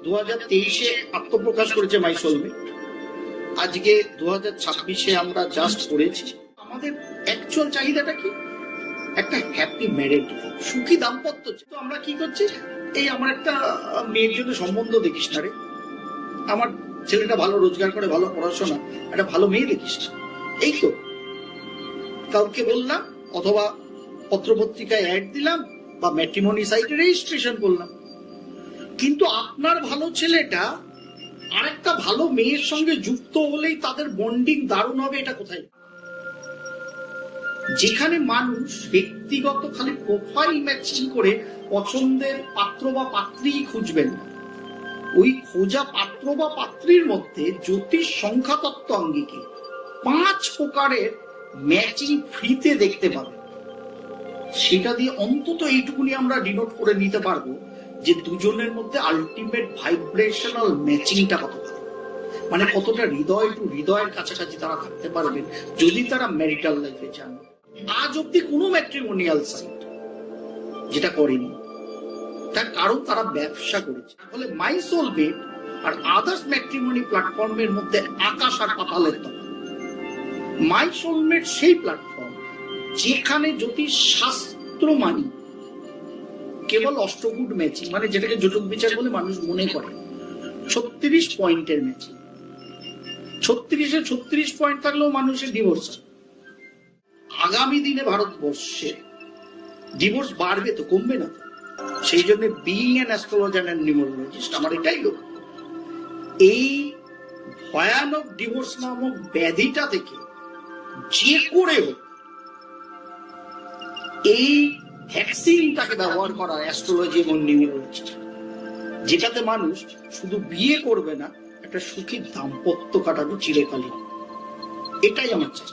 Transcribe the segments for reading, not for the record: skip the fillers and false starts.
2023-এ আত্মপ্রকাশ করেছে মাই সোলমেট। আজকে 2026-এ আমরা জাস্ট করেছি। আমাদের অ্যাকচুয়াল চাহিদাটা কি? একটা হ্যাপি ম্যারেড লাইফ, সুখী দাম্পত্য। তো আমরা কি করছি, এই আমার একটা মেয়ের জন্য সম্বন্ধ দেখিস না রে, আমার ছেলেটা ভালো রোজগার করে, ভালো পড়াশোনা, একটা ভালো মেয়ে দেখিস না। এই তো কাউকে বললাম, অথবা পত্রপত্রিকায় অ্যাড দিলাম, বা ম্যাট্রিমনি সাইটে রেজিস্ট্রেশন করলাম। কিন্তু আপনার ভালো ছেলেটা আরেকটা ভালো মেয়ের সঙ্গে যুক্ত হলেই তাদের বন্ডিং দারুণ হবে, এটা কোথায়? যেখানে মানুষ ব্যক্তিগত খালি প্রোফাইল ম্যাচিং করে পছন্দের পাত্র বা পাত্রী খুঁজবেন না, ওই খোঁজা পাত্র বা পাত্রীর মধ্যে জ্যোতিষ সংখ্যাতত্ত্ব আঙ্গিকে 5 প্রকারের ম্যাচিং ফ্রিতে দেখতে পাবেন। সেটা দিয়ে অন্তত এইটুকুনি আমরা ডিনোট করে নিতে পারবো যে দুজনের মধ্যে আলটিমেট ভাইব্রেশনাল ম্যাচিংটা কত ভালো, মানে কতটা হৃদয় টু হৃদয়ের কাছাকাছি তারা থাকতে পারবেন যদি তারা ম্যারিটাল লাইফে যান। আজ অব্দি কোনো ম্যাট্রিমোনিয়াল সাইট যেটা করেনি, তার কারণ তারা ব্যবসা করেছে। ফলে মাই সোলমেট আর আদার্স ম্যাট্রিমনি প্ল্যাটফর্মের মধ্যে আকাশ আর পাতালের তফাৎ। মাই সোলমেট সেই প্ল্যাটফর্ম যেখানে জ্যোতিষ শাস্ত্র মানি কেবল অষ্টগুড ম্যাচিং, মানে যেটাকে জটক বিচার বলে মানুষ মনে করে, 36 পয়েন্টের ম্যাচিং। 36-এ 36 পয়েন্ট থাকলেও মানুষের ডিভোর্স। আগামী দিনে ভারতবর্ষে ডিভোর্স বাড়বে তো, কমবে না। সেই জন্য being an astrologer and numerologist আমার এটাই লোক, এই ভয়ানক ডিভোর্স নামক ব্যাধিটা থেকে যে করে হোক এই ভ্যাকসিনটাকে ব্যবহার করা অ্যাস্ট্রোলজি এবং নিউমোলজি, যেটাতে মানুষ শুধু বিয়ে করবে না, একটা সুখী দাম্পত্য কাটাবে চিরকালীন। এটাই আমার চাই,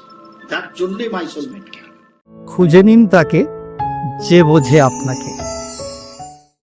তার জন্যই মাই সোলমেটকে খুঁজে নিন তাকে যে বোঝে আপনাকে।